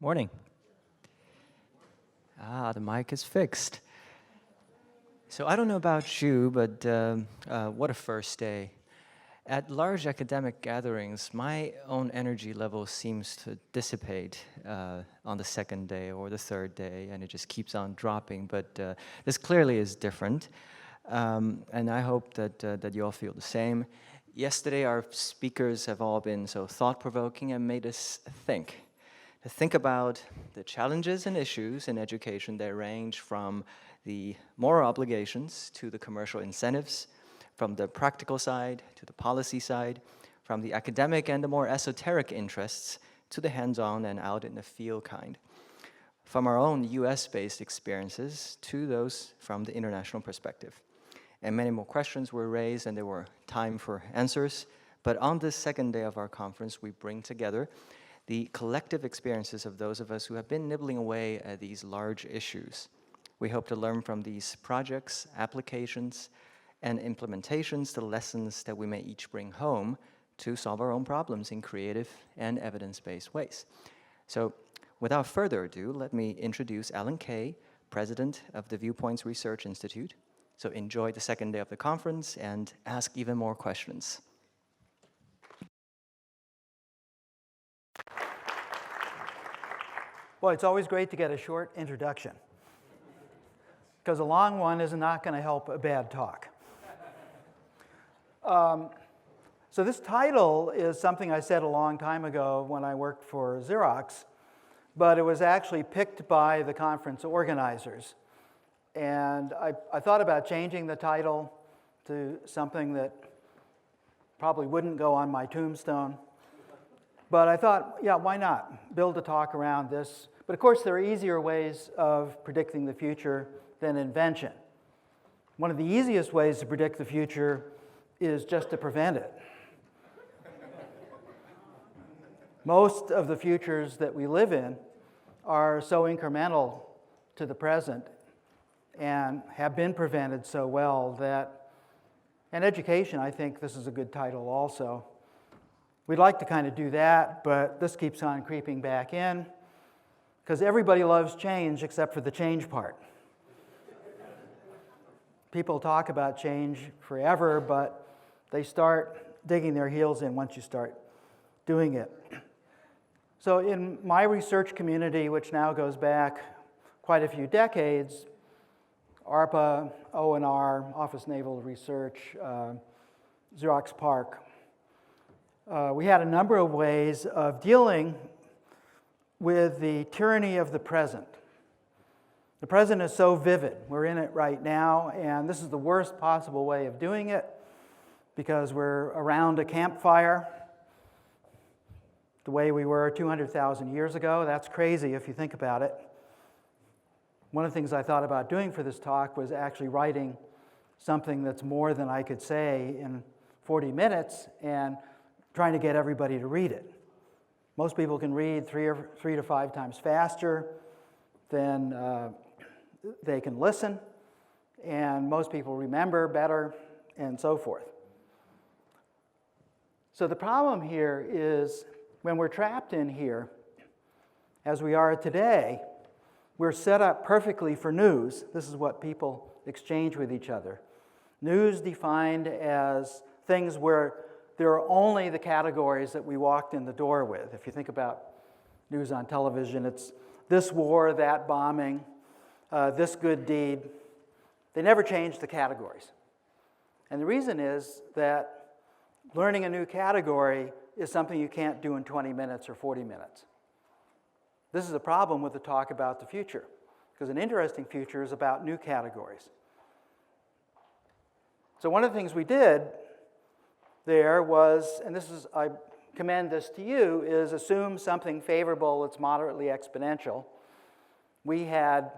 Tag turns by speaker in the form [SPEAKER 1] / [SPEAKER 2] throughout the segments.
[SPEAKER 1] Morning. The mic is fixed. So I don't know about you, but what a first day. At large academic gatherings, my own energy level seems to dissipate on the second day or the third day, and it just keeps on dropping. But this clearly is different, and I hope that you all feel the same. Yesterday, our speakers have all been so thought-provoking and made us think. To think about the challenges and issues in education that range from the moral obligations to the commercial incentives, from the practical side to the policy side, from the academic and the more esoteric interests to the hands-on and out in the field kind, from our own US-based experiences to those from the international perspective. And many more questions were raised and there were time for answers. But on this second day of our conference, we bring together the collective experiences of those of us who have been nibbling away at these large issues. We hope to learn from these projects, applications, and implementations the lessons that we may each bring home to solve our own problems in creative and evidence-based ways. So without further ado, let me introduce Alan Kay, President of the Viewpoints Research Institute. So enjoy the second day of the conference and ask even more questions.
[SPEAKER 2] Boy, it's always great to get a short introduction, because a long one is not going to help a bad talk. So this title is something I said a long time ago when I worked for Xerox, but it was actually picked by the conference organizers. And I thought about changing the title to something that probably wouldn't go on my tombstone. But I thought, yeah, why not? Build a talk around this. But of course, there are easier ways of predicting the future than invention. One of the easiest ways to predict the future is just to prevent it. Most of the futures that we live in are so incremental to the present and have been prevented so well that, and education, I think this is a good title also. We'd like to kind of do that, but this keeps on creeping back in because everybody loves change except for the change part. People talk about change forever, but they start digging their heels in once you start doing it. So in my research community, which now goes back quite a few decades, ARPA, O&R, Office Naval Research, Xerox PARC, we had a number of ways of dealing with the tyranny of the present. The present is so vivid. We're in it right now, and this is the worst possible way of doing it because we're around a campfire the way we were 200,000 years ago. That's crazy if you think about it. One of the things I thought about doing for this talk was actually writing something that's more than I could say in 40 minutes and trying to get everybody to read it. Most people can read three to five times faster than they can listen, and most people remember better, and so forth. So the problem here is when we're trapped in here, as we are today, we're set up perfectly for news. This is what people exchange with each other. News defined as things where there are only the categories that we walked in the door with. If you think about news on television, it's this war, that bombing, this good deed. They never change the categories. And the reason is that learning a new category is something you can't do in 20 minutes or 40 minutes. This is a problem with the talk about the future, because an interesting future is about new categories. So one of the things we did there was, and this is, I commend this to you, is assume something favorable that's moderately exponential. We had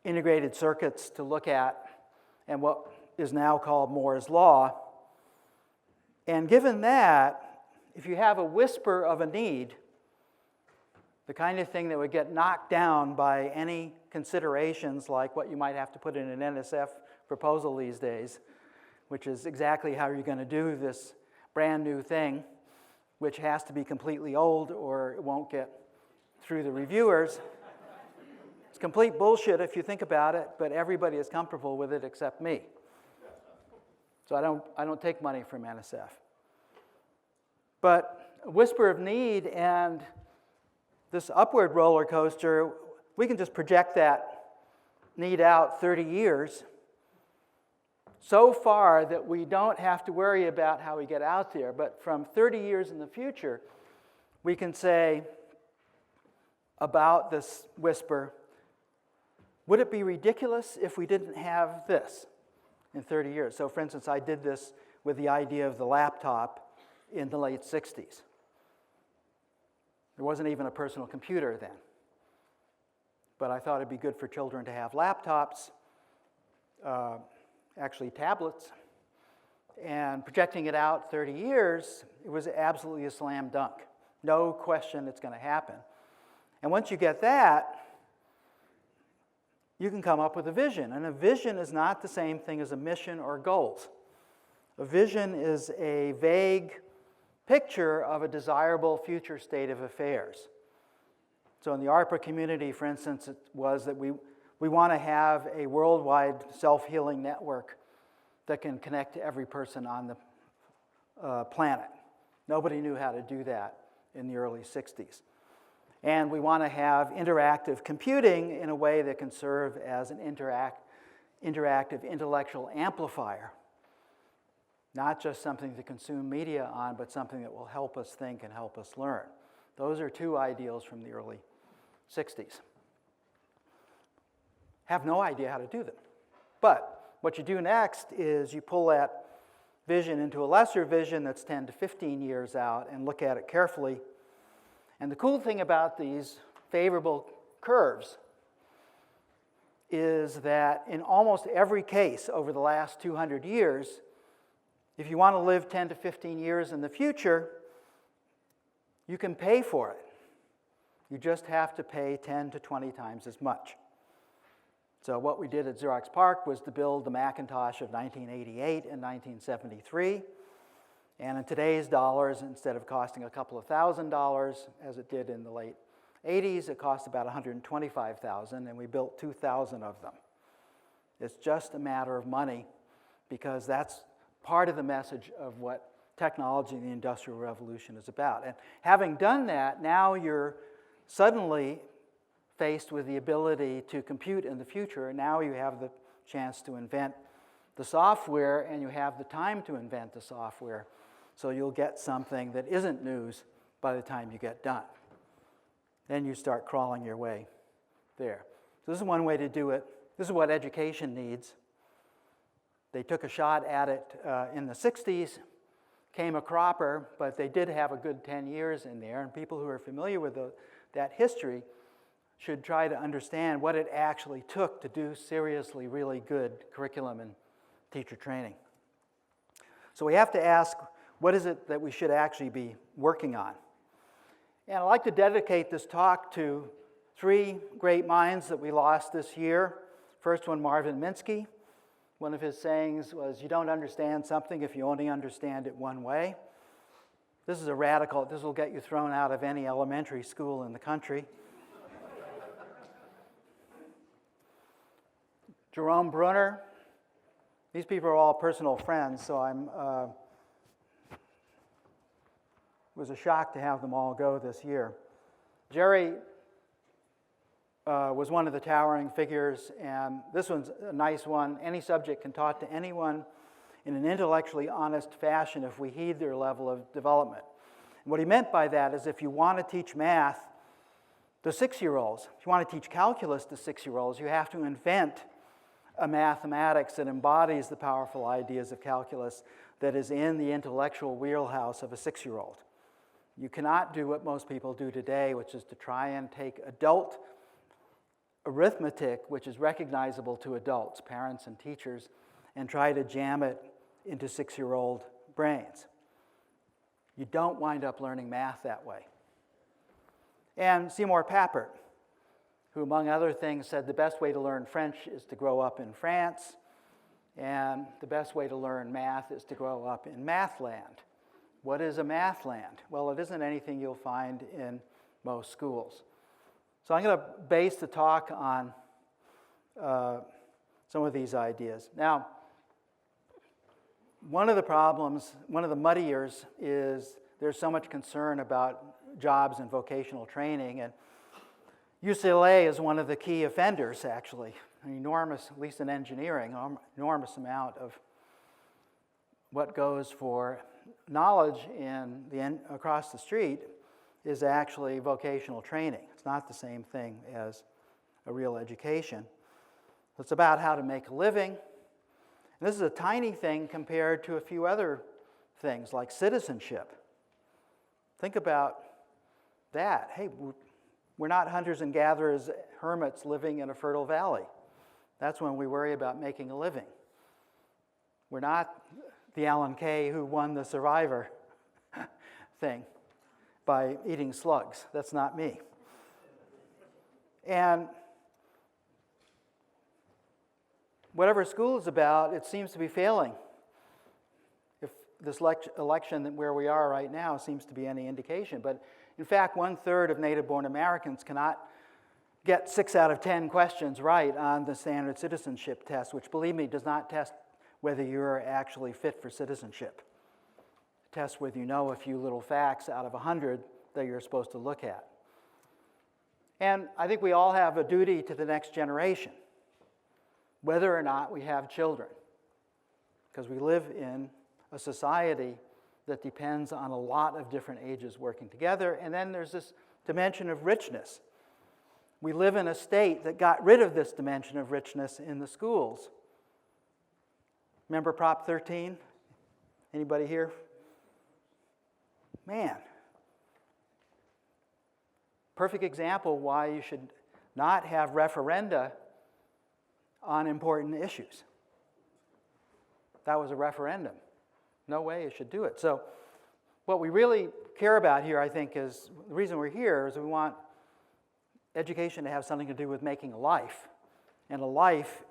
[SPEAKER 2] integrated circuits to look at and what is now called Moore's Law. And given that, if you have a whisper of a need, the kind of thing that would get knocked down by any considerations like what you might have to put in an NSF proposal these days, which is exactly how you're going to do this brand new thing, which has to be completely old or it won't get through the reviewers. It's complete bullshit if you think about it, but everybody is comfortable with it except me. So I don't take money from NSF. But a whisper of need and this upward roller coaster, we can just project that need out 30 years so far that we don't have to worry about how we get out there. But from 30 years in the future, we can say about this whisper, would it be ridiculous if we didn't have this in 30 years? So for instance, I did this with the idea of the laptop in the late 60s. There wasn't even a personal computer then. But I thought it'd be good for children to have laptops, actually tablets, and projecting it out 30 years, it was absolutely a slam dunk. No question it's going to happen. And once you get that, you can come up with a vision. And a vision is not the same thing as a mission or goals. A vision is a vague picture of a desirable future state of affairs. So in the ARPA community, for instance, it was that we want to have a worldwide self-healing network that can connect to every person on the planet. Nobody knew how to do that in the early 60s. And we want to have interactive computing in a way that can serve as an interactive intellectual amplifier. Not just something to consume media on, but something that will help us think and help us learn. Those are two ideals from the early 60s. Have no idea how to do them. But what you do next is you pull that vision into a lesser vision that's 10 to 15 years out and look at it carefully. And the cool thing about these favorable curves is that in almost every case over the last 200 years, if you want to live 10 to 15 years in the future, you can pay for it. You just have to pay 10 to 20 times as much. So what we did at Xerox PARC was to build the Macintosh of 1988 and 1973. And in today's dollars, instead of costing a couple of $1,000s, as it did in the late 80s, it cost about $125,000, and we built 2,000 of them. It's just a matter of money, because that's part of the message of what technology and the Industrial Revolution is about. And having done that, now you're suddenly faced with the ability to compute in the future, and now you have the chance to invent the software, and you have the time to invent the software. So you'll get something that isn't news by the time you get done. Then you start crawling your way there. So this is one way to do it. This is what education needs. They took a shot at it in the 60s, came a cropper, but they did have a good 10 years in there, and people who are familiar with that history should try to understand what it actually took to do seriously really good curriculum and teacher training. So we have to ask, what is it that we should actually be working on? And I'd like to dedicate this talk to three great minds that we lost this year. First one, Marvin Minsky. One of his sayings was, you don't understand something if you only understand it one way. This is a radical, this will get you thrown out of any elementary school in the country. Jerome Brunner. These people are all personal friends, so it was a shock to have them all go this year. Jerry was one of the towering figures, and this one's a nice one. Any subject can taught to anyone in an intellectually honest fashion if we heed their level of development. And what he meant by that is if you want to teach math to 6-year-olds, if you want to teach calculus to 6-year-olds, you have to invent a mathematics that embodies the powerful ideas of calculus that is in the intellectual wheelhouse of a 6-year-old. You cannot do what most people do today, which is to try and take adult arithmetic, which is recognizable to adults, parents and teachers, and try to jam it into 6-year-old brains. You don't wind up learning math that way. And Seymour Papert, who among other things said the best way to learn French is to grow up in France, and the best way to learn math is to grow up in math land. What is a math land? Well, it isn't anything you'll find in most schools. So I'm going to base the talk on some of these ideas. Now, one of the problems, one of the muddiers, is there's so much concern about jobs and vocational training, and UCLA is one of the key offenders, actually. An enormous, at least in engineering, enormous amount of what goes for knowledge across the street is actually vocational training. It's not the same thing as a real education. It's about how to make a living. And this is a tiny thing compared to a few other things like citizenship. Think about that. Hey, we're not hunters and gatherers, hermits living in a fertile valley. That's when we worry about making a living. We're not the Alan Kay who won the Survivor thing by eating slugs. That's not me. And whatever school is about, it seems to be failing. If this election where we are right now seems to be any indication. But in fact, 1/3 of native-born Americans cannot get 6 out of 10 questions right on the standard citizenship test, which, believe me, does not test whether you're actually fit for citizenship. It tests whether you know a few little facts out of 100 that you're supposed to look at. And I think we all have a duty to the next generation, whether or not we have children, because we live in a society that depends on a lot of different ages working together. And then there's this dimension of richness. We live in a state that got rid of this dimension of richness in the schools. Remember Prop 13? Anybody here? Man. Perfect example why you should not have referenda on important issues. That was a referendum. No way you should do it. So what we really care about here, I think, is the reason we're here is we want education to have something to do with making a life, and a life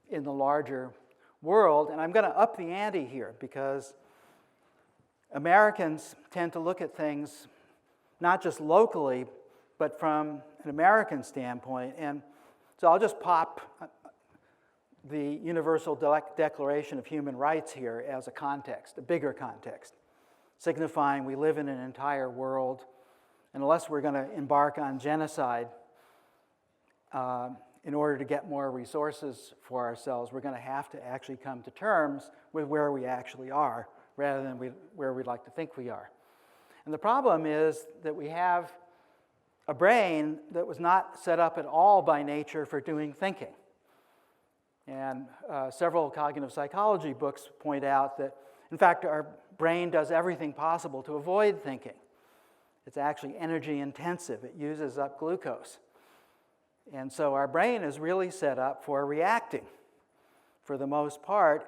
[SPEAKER 2] in the larger world. And I'm going to up the ante here because Americans tend to look at things not just locally, but from an American standpoint. And so I'll just pop the Universal Declaration of Human Rights here as a context, a bigger context, signifying we live in an entire world, and unless we're going to embark on genocide in order to get more resources for ourselves, we're going to have to actually come to terms with where we actually are rather than where we'd like to think we are. And the problem is that we have a brain that was not set up at all by nature for doing thinking. And several cognitive psychology books point out that, in fact, our brain does everything possible to avoid thinking. It's actually energy intensive. It uses up glucose. And so our brain is really set up for reacting for the most part.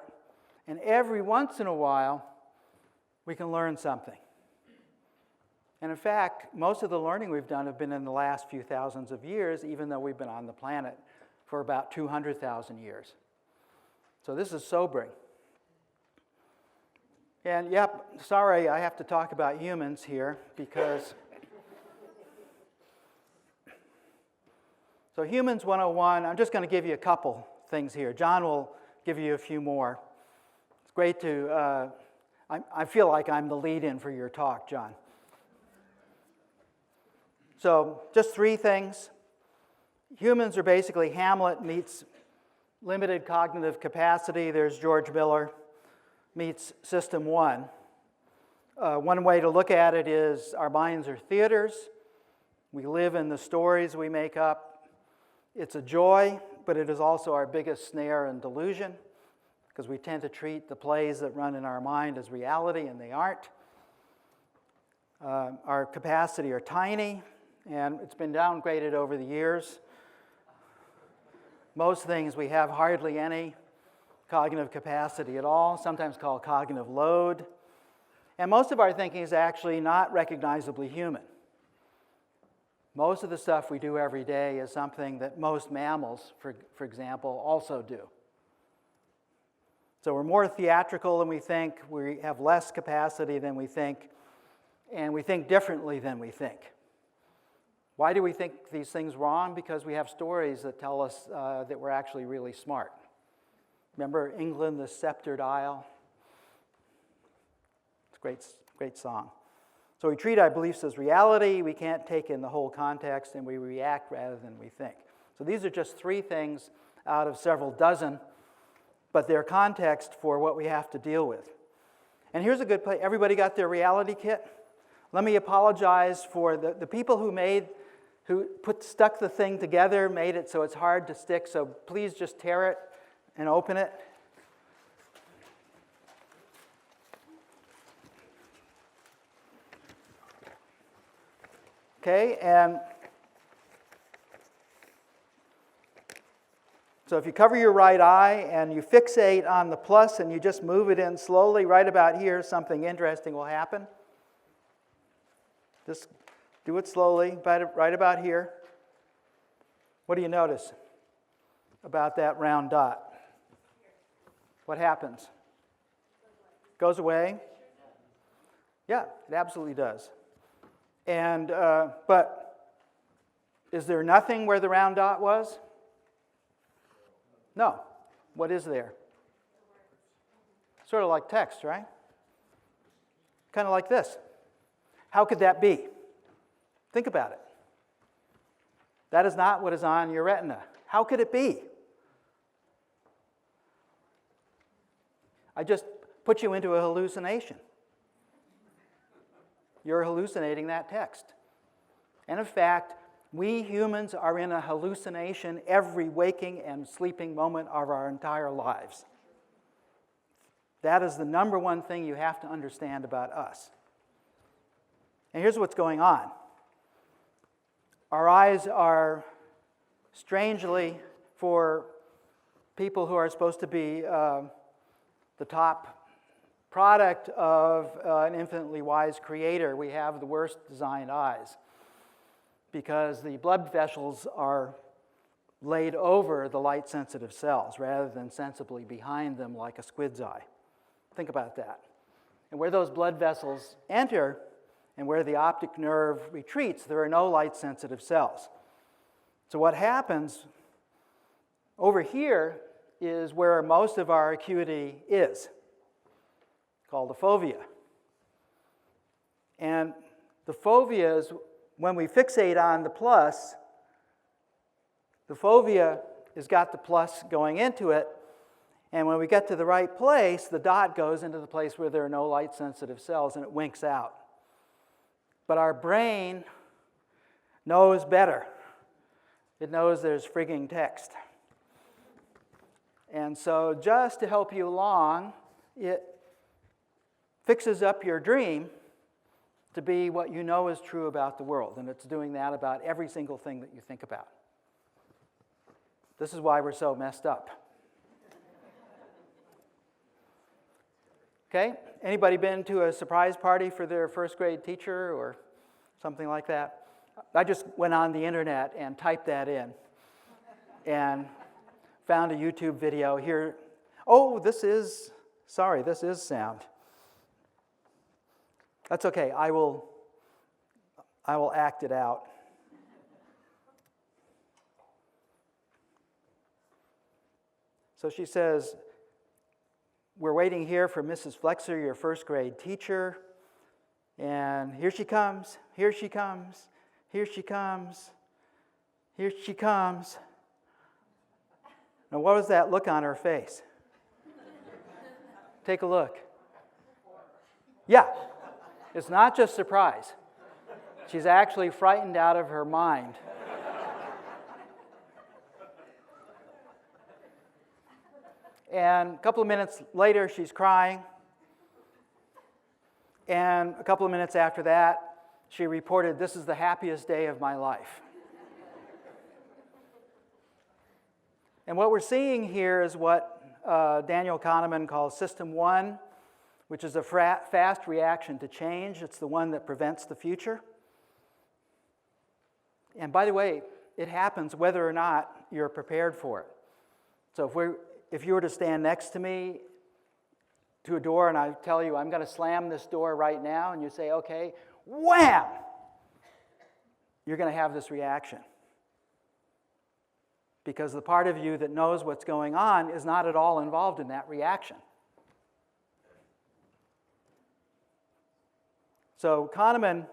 [SPEAKER 2] And every once in a while, we can learn something. And in fact, most of the learning we've done have been in the last few thousands of years, even though we've been on the planet for about 200,000 years. So this is sobering. And yep, sorry, I have to talk about humans here because... So Humans 101, I'm just going to give you a couple things here. John will give you a few more. It's great to, I feel like I'm the lead-in for your talk, John. So just 3 things. Humans are basically Hamlet meets limited cognitive capacity. There's George Miller meets System 1. One way to look at it is our minds are theaters. We live in the stories we make up. It's a joy, but it is also our biggest snare and delusion because we tend to treat the plays that run in our mind as reality, and they aren't. Our capacity are tiny, and it's been downgraded over the years. Most things we have hardly any cognitive capacity at all, sometimes called cognitive load. And most of our thinking is actually not recognizably human. Most of the stuff we do every day is something that most mammals, for example, also do. So we're more theatrical than we think, we have less capacity than we think, and we think differently than we think. Why do we think these things wrong? Because we have stories that tell us that we're actually really smart. Remember England, the Sceptred Isle? It's a great song. So we treat our beliefs as reality. We can't take in the whole context, and we react rather than we think. So these are just 3 things out of several dozen, but they're context for what we have to deal with. And here's a good place. Everybody got their reality kit? Let me apologize for the people who stuck the thing together, made it so it's hard to stick, so please just tear it and open it. Okay, and so if you cover your right eye and you fixate on the plus and you just move it in slowly, right about here, something interesting will happen. Just do it slowly, right about here. What do you notice about that round dot? What happens? Goes away? Yeah, it absolutely does. And but is there nothing where the round dot was? No. What is there? Sort of like text, right? Kind of like this. How could that be? Think about it. That is not what is on your retina. How could it be? I just put you into a hallucination. You're hallucinating that text. And in fact, we humans are in a hallucination every waking and sleeping moment of our entire lives. That is the number one thing you have to understand about us. And here's what's going on. Our eyes are, strangely, for people who are supposed to be the top product of an infinitely wise creator, we have the worst designed eyes because the blood vessels are laid over the light-sensitive cells rather than sensibly behind them like a squid's eye. Think about that. And where those blood vessels enter and where the optic nerve retreats, there are no light-sensitive cells. So what happens over here is where most of our acuity is, called the fovea. And the fovea is, when we fixate on the plus, the fovea has got the plus going into it, and when we get to the right place, the dot goes into the place where there are no light-sensitive cells, and it winks out. But our brain knows better. It knows there's frigging text. And so just to help you along, it fixes up your dream to be what you know is true about the world. And it's doing that about every single thing that you think about. This is why we're so messed up. Okay? Anybody been to a surprise party for their first grade teacher or something like that? I just went on the internet and typed that in and found a YouTube video here. Oh, this is sound. That's okay, I will act it out. So she says, we're waiting here for Mrs. Flexer, your first grade teacher. And here she comes, here she comes, here she comes, here she comes. Now, what was that look on her face? Take a look. Yeah, it's not just surprise. She's actually frightened out of her mind. And a couple of minutes later, she's crying. And a couple of minutes after that, she reported, "This is the happiest day of my life." And what we're seeing here is what Daniel Kahneman calls System 1, which is a fast reaction to change. It's the one that prevents the future. And by the way, it happens whether or not you're prepared for it. So if you were to stand next to me to a door and I tell you, I'm going to slam this door right now, and you say, okay, wham! you're going to have this reaction. Because the part of you that knows what's going on is not at all involved in that reaction. So Kahneman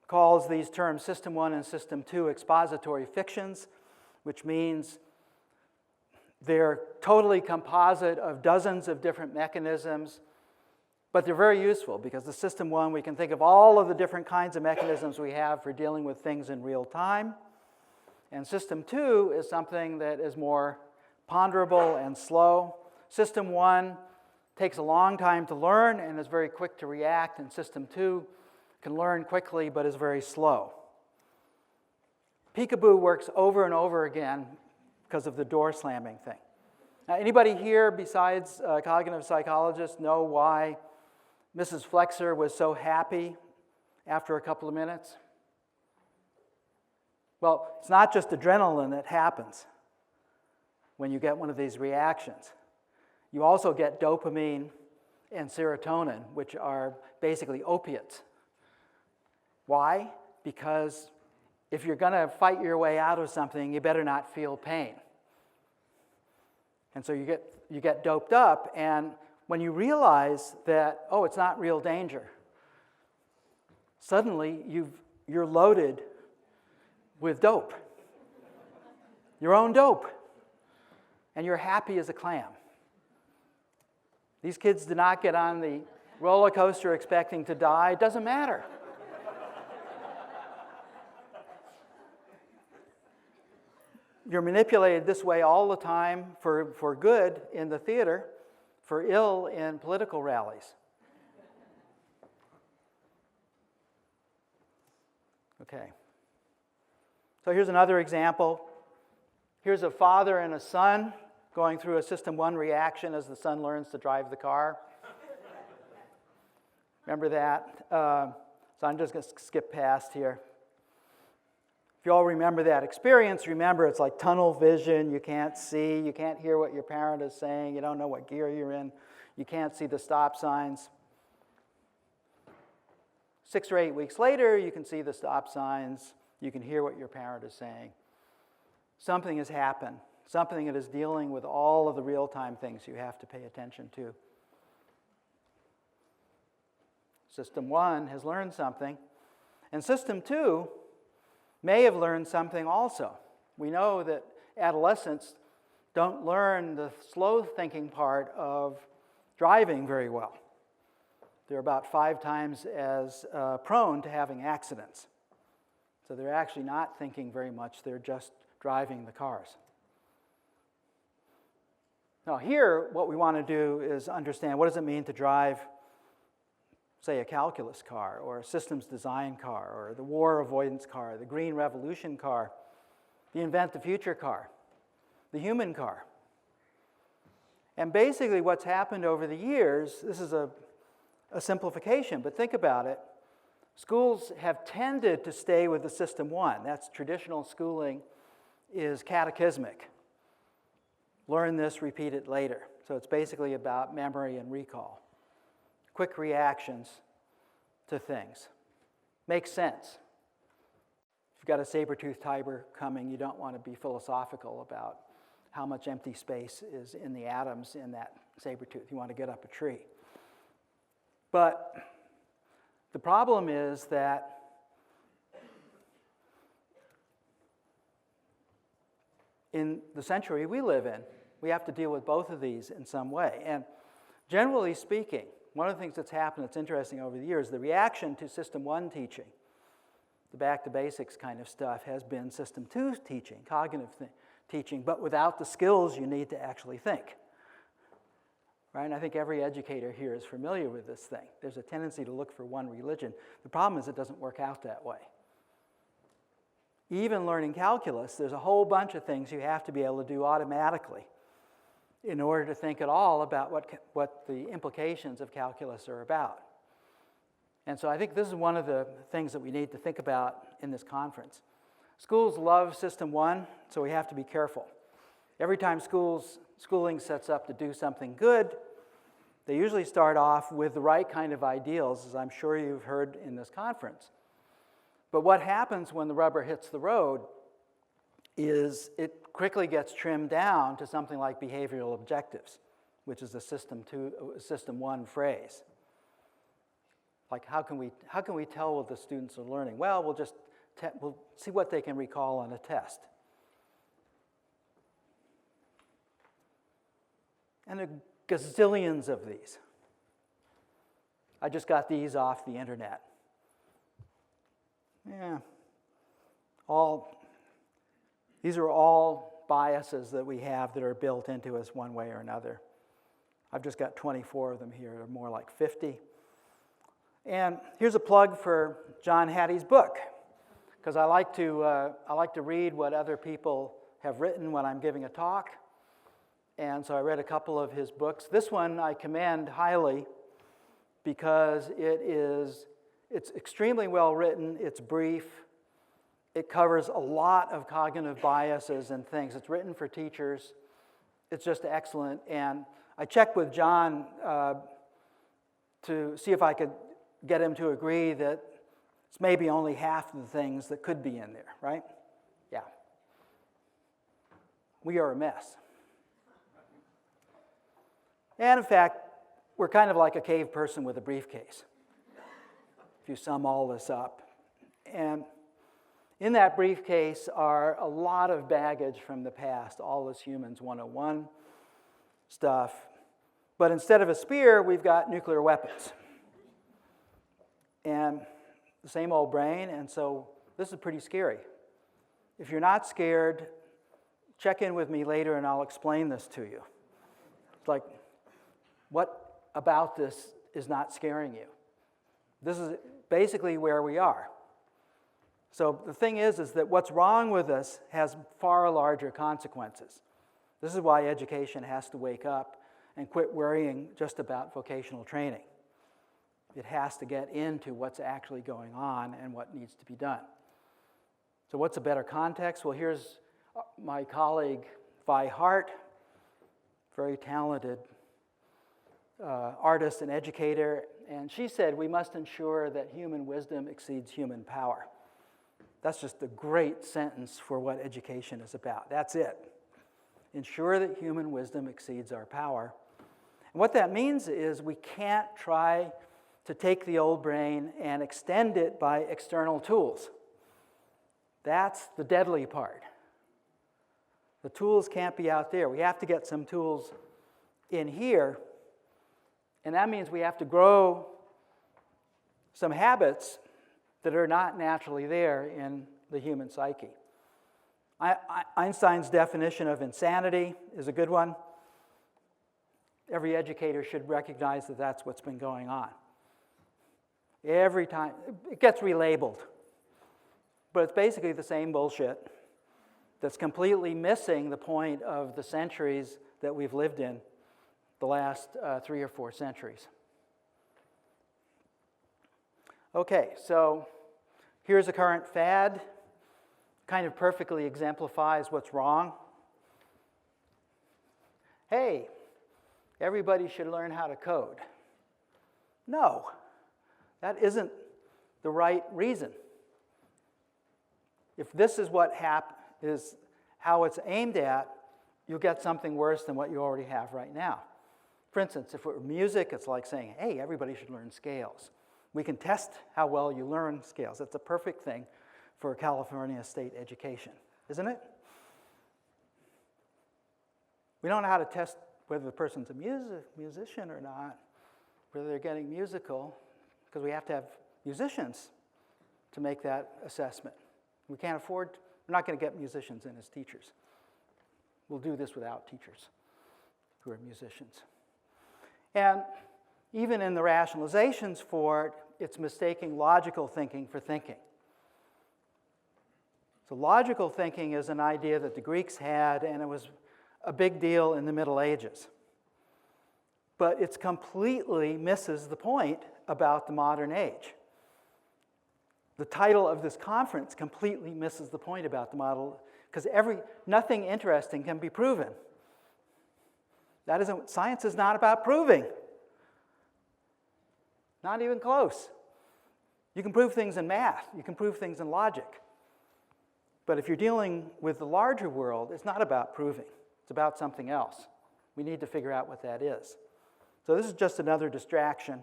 [SPEAKER 2] calls these terms System 1 and System 2 expository fictions, which means they're totally composite of dozens of different mechanisms, but they're very useful because the System 1, we can think of all of the different kinds of mechanisms we have for dealing with things in real time. And System 2 is something that is more ponderable and slow. System 1 takes a long time to learn and is very quick to react, and System 2 can learn quickly but is very slow. Peekaboo works over and over again because of the door slamming thing. Now, anybody here besides cognitive psychologists know why Mrs. Flexer was so happy after a couple of minutes? Well, it's not just adrenaline that happens when you get one of these reactions. You also get dopamine and serotonin, which are basically opiates. Why? Because if you're going to fight your way out of something, you better not feel pain. And so you get doped up, and when you realize that, oh, it's not real danger, suddenly you're loaded with dope, your own dope, and you're happy as a clam. These kids did not get on the roller coaster expecting to die. It doesn't matter. You're manipulated this way all the time for good in the theater, for ill in political rallies. Okay. So here's another example. Here's a father and a son going through a System 1 reaction as the son learns to drive the car. Remember that? So I'm just going to skip past here. If you all remember that experience, remember it's like tunnel vision. You can't see, you can't hear what your parent is saying, you don't know what gear you're in, you can't see the stop signs. 6 or 8 weeks later, you can see the stop signs, you can hear what your parent is saying. Something has happened, something that is dealing with all of the real-time things you have to pay attention to. System 1 has learned something, and System 2 may have learned something also. We know that adolescents don't learn the slow thinking part of driving very well. They're about 5 times as prone to having accidents. So they're actually not thinking very much, they're just driving the cars. Now here, what we want to do is understand what does it mean to drive, say, a calculus car, or a systems design car, or the war avoidance car, the green revolution car, the invent the future car, the human car. And basically what's happened over the years, this is a simplification, but think about it. Schools have tended to stay with the System 1. That's traditional schooling is catechismic. Learn this, repeat it later. So it's basically about memory and recall. Quick reactions to things. Makes sense. If you've got a saber-toothed tiger coming, you don't want to be philosophical about how much empty space is in the atoms in that saber-tooth. You want to get up a tree. But the problem is that in the century we live in, we have to deal with both of these in some way. And generally speaking, one of the things that's happened that's interesting over the years, the reaction to System 1 teaching, the back to basics kind of stuff, has been System 2 teaching, cognitive teaching, but without the skills you need to actually think. Right? And I think every educator here is familiar with this thing. There's a tendency to look for one religion. The problem is it doesn't work out that way. Even learning calculus, there's a whole bunch of things you have to be able to do automatically in order to think at all about what the implications of calculus are about. And so I think this is one of the things that we need to think about in this conference. Schools love System 1, so we have to be careful. Every time schooling sets up to do something good, they usually start off with the right kind of ideals, as I'm sure you've heard in this conference. But what happens when the rubber hits the road is it quickly gets trimmed down to something like behavioral objectives, which is a system 1 phrase. Like, how can we tell what the students are learning? Well, we'll see what they can recall on a test. And there are gazillions of these. I just got these off the internet. Yeah, these are all biases that we have that are built into us one way or another. I've just got 24 of them here, or more like 50. And here's a plug for John Hattie's book, because I like to read what other people have written when I'm giving a talk. And so I read a couple of his books. This one I commend highly because it's extremely well written, it's brief, it covers a lot of cognitive biases and things. It's written for teachers. It's just excellent. And I checked with John to see if I could get him to agree that it's maybe only half of the things that could be in there, right? Yeah. We are a mess. And in fact, we're kind of like a cave person with a briefcase, if you sum all this up. And in that briefcase are a lot of baggage from the past, all this Humans 101 stuff. But instead of a spear, we've got nuclear weapons. And the same old brain, and so this is pretty scary. If you're not scared, check in with me later and I'll explain this to you. It's like, what about this is not scaring you? This is basically where we are. So the thing is that what's wrong with us has far larger consequences. This is why education has to wake up and quit worrying just about vocational training. It has to get into what's actually going on and what needs to be done. So what's a better context? Well, here's my colleague, Vi Hart, very talented artist and educator, and she said we must ensure that human wisdom exceeds human power. That's just a great sentence for what education is about. That's it. Ensure that human wisdom exceeds our power. And what that means is we can't try to take the old brain and extend it by external tools. That's the deadly part. The tools can't be out there. We have to get some tools in here, and that means we have to grow some habits that are not naturally there in the human psyche. Einstein's definition of insanity is a good one. Every educator should recognize that that's what's been going on. Every time, it gets relabeled, but it's basically the same bullshit that's completely missing the point of the centuries that we've lived in, the last 3 or 4 centuries. Okay, so here's a current fad, kind of perfectly exemplifies what's wrong. Hey, everybody should learn how to code. No, that isn't the right reason. If this is what is how it's aimed at, you'll get something worse than what you already have right now. For instance, if it were music, it's like saying, hey, everybody should learn scales. We can test how well you learn scales. That's a perfect thing for California state education, isn't it? We don't know how to test whether the person's a musician or not, whether they're getting musical, because we have to have musicians to make that assessment. We can't afford, we're not going to get musicians in as teachers. We'll do this without teachers who are musicians. And even in the rationalizations for it, it's mistaking logical thinking for thinking. So logical thinking is an idea that the Greeks had, and it was a big deal in the Middle Ages. But it completely misses the point about the modern age. The title of this conference completely misses the point about the model, because nothing interesting can be proven. That isn't, science is not about proving. Not even close. You can prove things in math. You can prove things in logic. But if you're dealing with the larger world, it's not about proving. It's about something else. We need to figure out what that is. So this is just another distraction.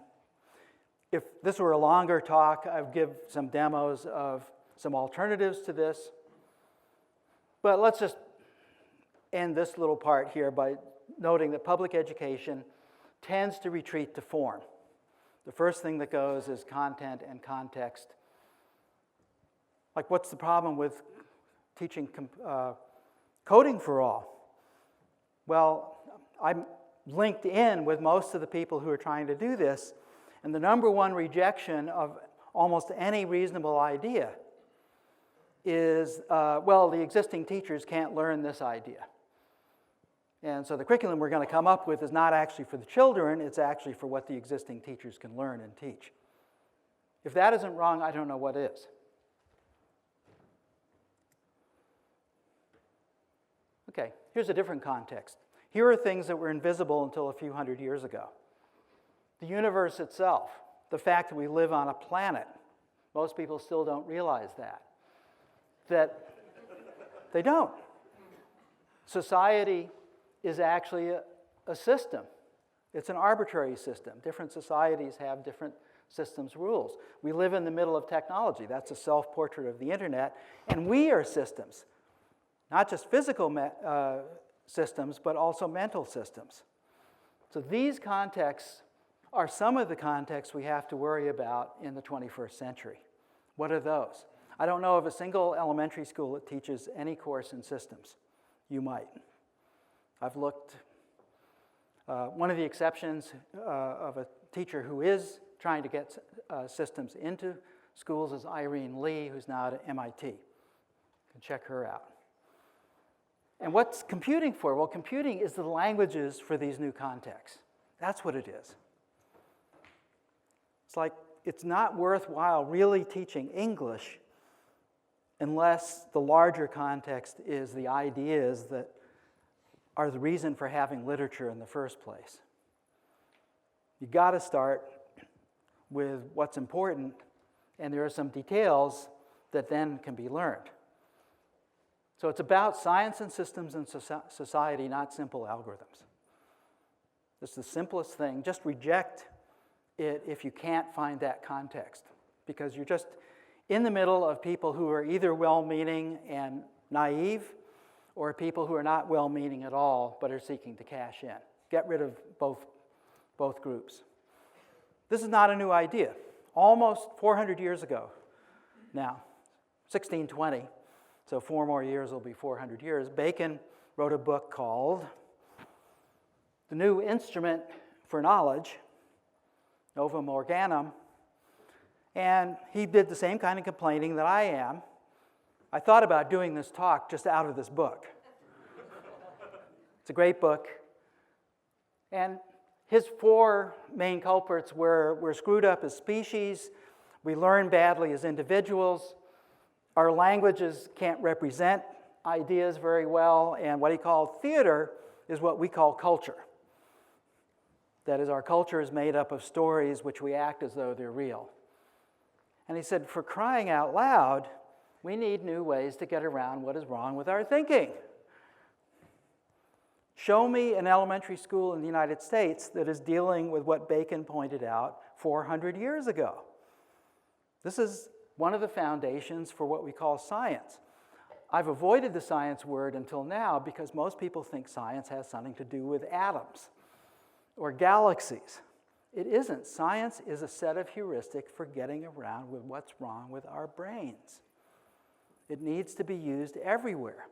[SPEAKER 2] If this were a longer talk, I would give some demos of some alternatives to this. But let's just end this little part here by noting that public education tends to retreat to form. The first thing that goes is content and context. Like, what's the problem with teaching coding for all? Well, I'm linked in with most of the people who are trying to do this, and the number one rejection of almost any reasonable idea is, well, the existing teachers can't learn this idea. And so the curriculum we're going to come up with is not actually for the children, it's actually for what the existing teachers can learn and teach. If that isn't wrong, I don't know what is. Okay, here's a different context. Here are things that were invisible until a few hundred years ago. The universe itself, the fact that we live on a planet. Most people still don't realize that. That they don't. Society is actually a system. It's an arbitrary system. Different societies have different systems rules. We live in the middle of technology. That's a self-portrait of the internet. And we are systems. Not just physical systems, but also mental systems. So these contexts are some of the contexts we have to worry about in the 21st century. What are those? I don't know of a single elementary school that teaches any course in systems. You might. I've looked. One of the exceptions of a teacher who is trying to get systems into schools is Irene Lee, who's now at MIT. You can check her out. And what's computing for? Well, computing is the languages for these new contexts. That's what it is. It's like it's not worthwhile really teaching English unless the larger context is the ideas that are the reason for having literature in the first place. You've got to start with what's important, and there are some details that then can be learned. So it's about science and systems and society, not simple algorithms. It's the simplest thing. Just reject it if you can't find that context, because you're just in the middle of people who are either well-meaning and naive, or people who are not well-meaning at all but are seeking to cash in. Get rid of both groups. This is not a new idea. Almost 400 years ago now, 1620, so 4 more years will be 400 years, Bacon wrote a book called The New Instrument for Knowledge, Novum Organum, and he did the same kind of complaining that I am. I thought about doing this talk just out of this book. It's a great book. And his 4 main culprits were we're screwed up as species, we learn badly as individuals, our languages can't represent ideas very well, and what he called theater is what we call culture. That is, our culture is made up of stories which we act as though they're real. And he said, for crying out loud, we need new ways to get around what is wrong with our thinking. Show me an elementary school in the United States that is dealing with what Bacon pointed out 400 years ago. This is one of the foundations for what we call science. I've avoided the science word until now because most people think science has something to do with atoms or galaxies. It isn't. Science is a set of heuristics for getting around with what's wrong with our brains. It needs to be used everywhere.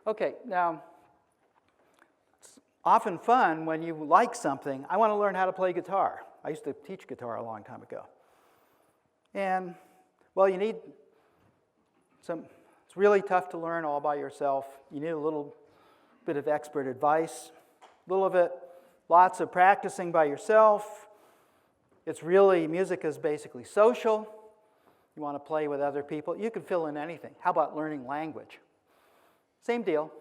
[SPEAKER 2] Okay, now, it's often fun when you like something. I want to learn how to play guitar. I used to teach guitar a long time ago. And, well, you need it's really tough to learn all by yourself. You need a little bit of expert advice, a little of it, lots of practicing by yourself. Music is basically social. You want to play with other people. You can fill in anything. How about learning language? Same deal.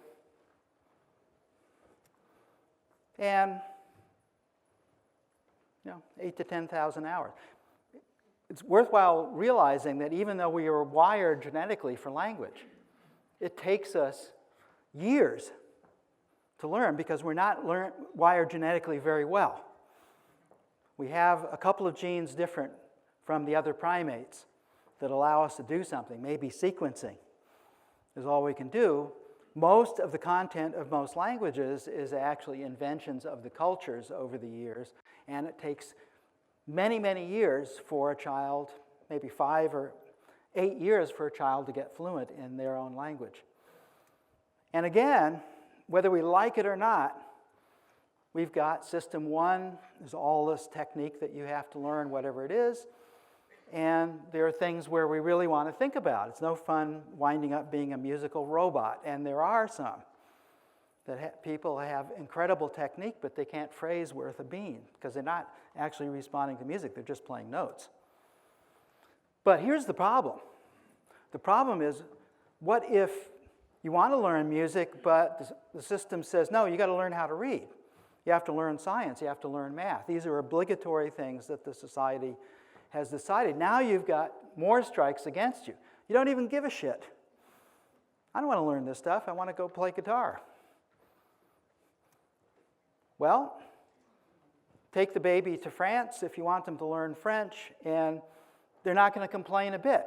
[SPEAKER 2] And 8 to 10,000 hours. It's worthwhile realizing that even though we are wired genetically for language, it takes us years to learn because we're not wired genetically very well. We have a couple of genes different from the other primates that allow us to do something. Maybe sequencing is all we can do. Most of the content of most languages is actually inventions of the cultures over the years, and it takes many, many years for a child, maybe 5 or 8 years for a child to get fluent in their own language. And again, whether we like it or not, we've got system 1, there's all this technique that you have to learn, whatever it is, and there are things where we really want to think about. It's no fun winding up being a musical robot, and there are some that people have incredible technique, but they can't phrase worth a bean because they're not actually responding to music, they're just playing notes. But here's the problem. The problem is, what if you want to learn music, but the system says, no, you got to learn how to read. You have to learn science, you have to learn math. These are obligatory things that the society has decided. Now you've got more strikes against you. You don't even give a shit. I don't want to learn this stuff, I want to go play guitar. Well, take the baby to France if you want them to learn French, and they're not going to complain a bit.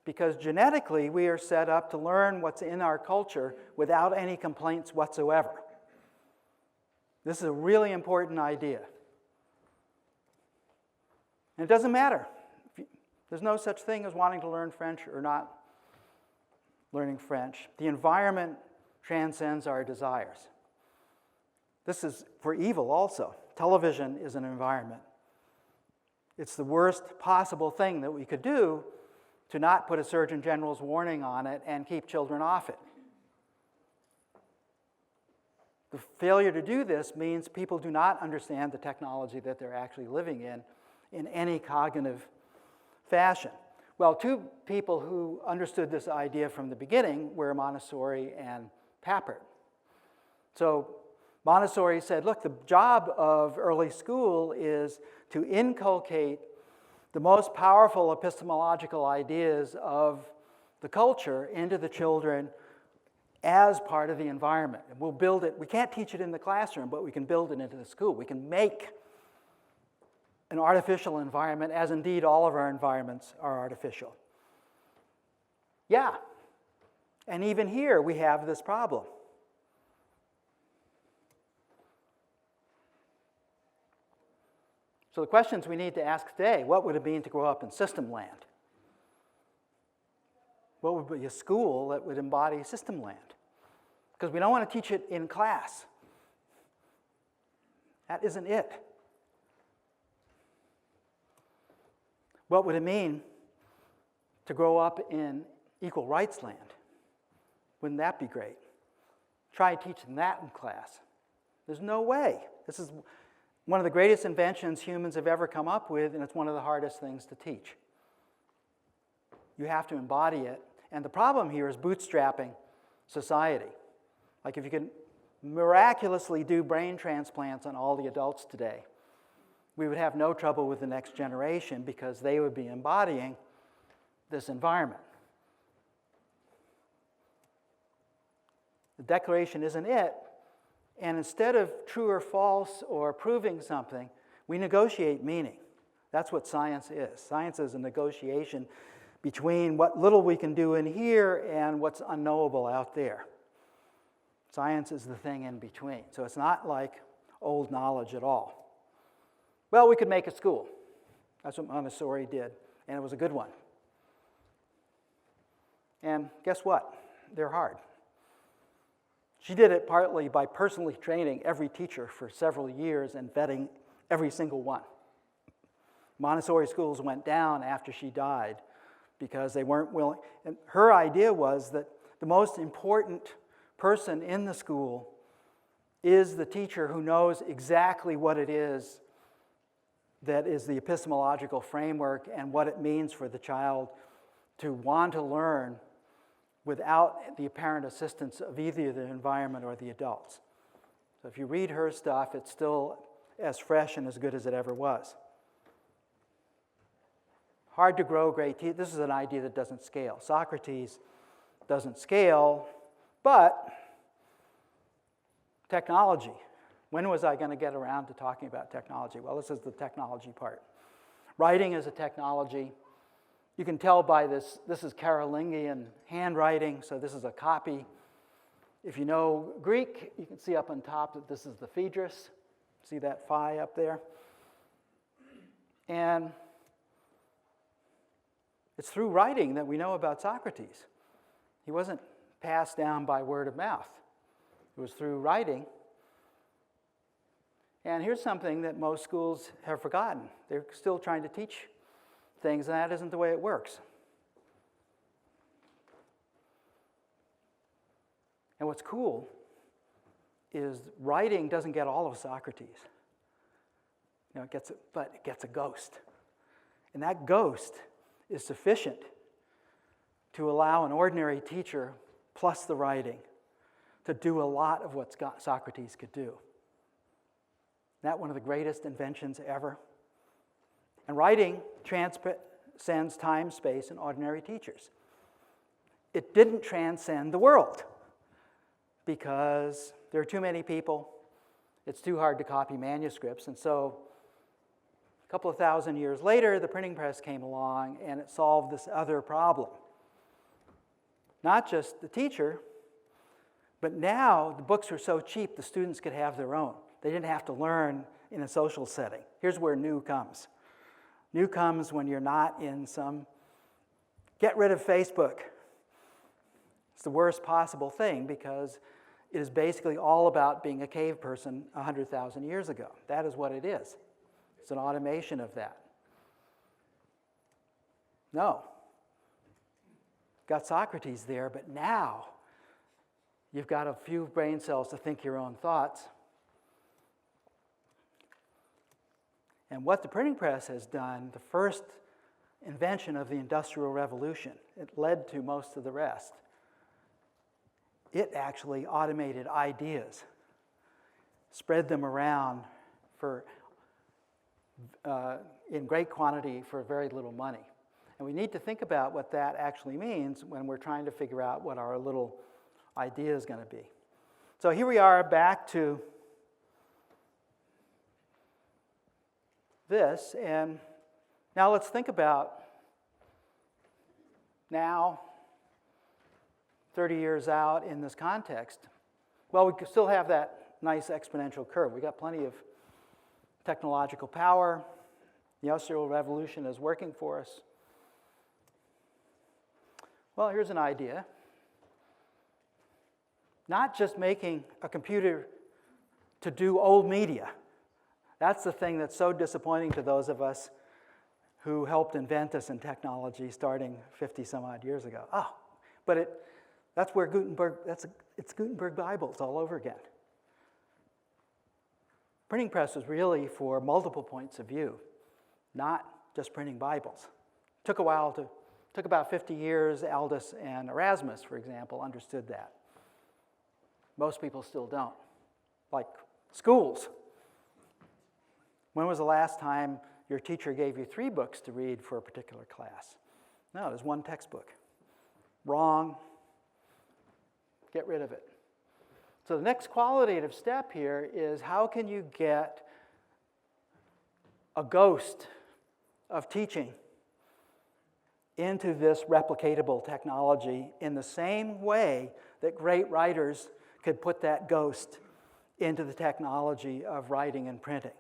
[SPEAKER 2] Because genetically, we are set up to learn what's in our culture without any complaints whatsoever. This is a really important idea. And it doesn't matter. There's no such thing as wanting to learn French or not learning French. The environment transcends our desires. This is for evil also. Television is an environment. It's the worst possible thing that we could do to not put a Surgeon General's warning on it and keep children off it. The failure to do this means people do not understand the technology that they're actually living in any cognitive fashion. Well, 2 people who understood this idea from the beginning were Montessori and Papert. So Montessori said, look, the job of early school is to inculcate the most powerful epistemological ideas of the culture into the children as part of the environment. And we'll build it. We can't teach it in the classroom, but we can build it into the school. We can make an artificial environment, as indeed all of our environments are artificial. Yeah. And even here we have this problem. So the questions we need to ask today, what would it mean to grow up in system land? What would be a school that would embody system land? Because we don't want to teach it in class. That isn't it. What would it mean to grow up in equal rights land? Wouldn't that be great? Try teaching that in class. There's no way. This is one of the greatest inventions humans have ever come up with, and it's one of the hardest things to teach. You have to embody it. And the problem here is bootstrapping society. Like if you could miraculously do brain transplants on all the adults today, we would have no trouble with the next generation because they would be embodying this environment. The declaration isn't it. And instead of true or false or proving something, we negotiate meaning. That's what science is. Science is a negotiation between what little we can do in here and what's unknowable out there. Science is the thing in between. So it's not like old knowledge at all. Well, we could make a school. That's what Montessori did, and it was a good one. And guess what? They're hard. She did it partly by personally training every teacher for several years and vetting every single one. Montessori schools went down after she died because they weren't willing. And her idea was that the most important person in the school is the teacher who knows exactly what it is that is the epistemological framework and what it means for the child to want to learn without the apparent assistance of either the environment or the adults. So if you read her stuff, it's still as fresh and as good as it ever was. Hard to grow great teachers. This is an idea that doesn't scale. Socrates doesn't scale, but technology. When was I going to get around to talking about technology? Well, this is the technology part. Writing is a technology. You can tell by this is Carolingian handwriting, so this is a copy. If you know Greek, you can see up on top that this is the Phaedrus. See that phi up there? And it's through writing that we know about Socrates. He wasn't passed down by word of mouth. It was through writing. And here's something that most schools have forgotten. They're still trying to teach things, and that isn't the way it works. And what's cool is writing doesn't get all of Socrates. It gets a ghost. And that ghost is sufficient to allow an ordinary teacher plus the writing to do a lot of what Socrates could do. Isn't that one of the greatest inventions ever? And writing transcends time, space, and ordinary teachers. It didn't transcend the world because there are too many people. It's too hard to copy manuscripts. And so a couple of thousand years later, the printing press came along and it solved this other problem. Not just the teacher, but now the books were so cheap the students could have their own. They didn't have to learn in a social setting. Here's where new comes. New comes when you're not in some, get rid of Facebook. It's the worst possible thing because it is basically all about being a cave person 100,000 years ago. That is what it is. It's an automation of that. No. Got Socrates there, but now you've got a few brain cells to think your own thoughts. And what the printing press has done, the first invention of the Industrial Revolution, it led to most of the rest. It actually automated ideas, spread them around in great quantity for very little money. And we need to think about what that actually means when we're trying to figure out what our little idea is going to be. So here we are back to this, and now let's think about now, 30 years out in this context. Well, we still have that nice exponential curve. We got plenty of technological power. The Industrial Revolution is working for us. Well, here's an idea. Not just making a computer to do old media. That's the thing that's so disappointing to those of us who helped invent this in technology starting 50 some odd years ago. But that's where Gutenberg, it's Gutenberg Bibles all over again. Printing press was really for multiple points of view, not just printing Bibles. Took about 50 years. Aldous and Erasmus, for example, understood that. Most people still don't. Like schools. When was the last time your teacher gave you 3 books to read for a particular class? No, there's 1 textbook. Wrong. Get rid of it. So the next qualitative step here is how can you get a ghost of teaching into this replicatable technology in the same way that great writers could put that ghost into the technology of writing and printing.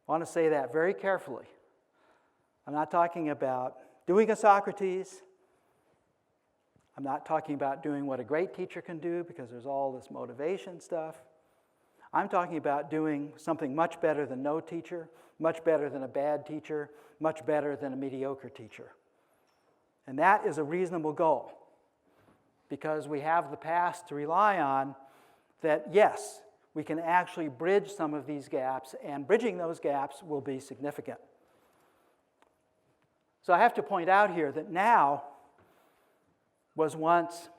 [SPEAKER 2] I want to say that very carefully. I'm not talking about doing a Socrates. I'm not talking about doing what a great teacher can do because there's all this motivation stuff. I'm talking about doing something much better than no teacher, much better than a bad teacher, much better than a mediocre teacher. And that is a reasonable goal because we have the past to rely on that, yes, we can actually bridge some of these gaps, and bridging those gaps will be significant. So I have to point out here that now was once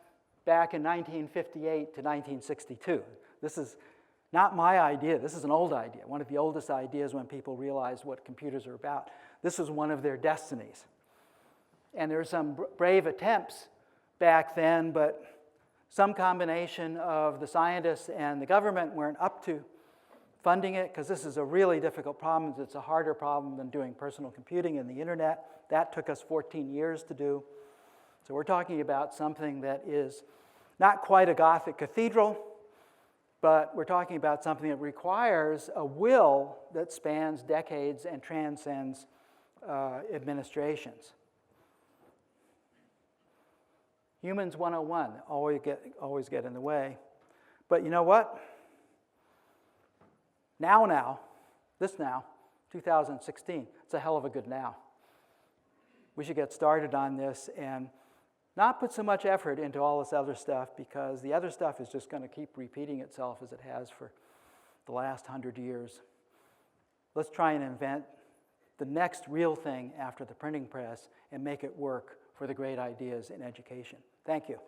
[SPEAKER 2] back in 1958 to 1962. This is Not my idea. This is an old idea, one of the oldest ideas when people realized what computers are about. This was one of their destinies. And there were some brave attempts back then, but some combination of the scientists and the government weren't up to funding it, because this is a really difficult problem. It's a harder problem than doing personal computing and the internet. That took us 14 years to do. So we're talking about something that is not quite a Gothic cathedral, but we're talking about something that requires a will that spans decades and transcends administrations. Humans 101 always get in the way. But you know what? This now, 2016, it's a hell of a good now. We should get started on this and not put so much effort into all this other stuff, because the other stuff is just going to keep repeating itself as it has for the last 100 years. Let's try and invent the next real thing after the printing press and make it work for the great ideas in education. Thank you.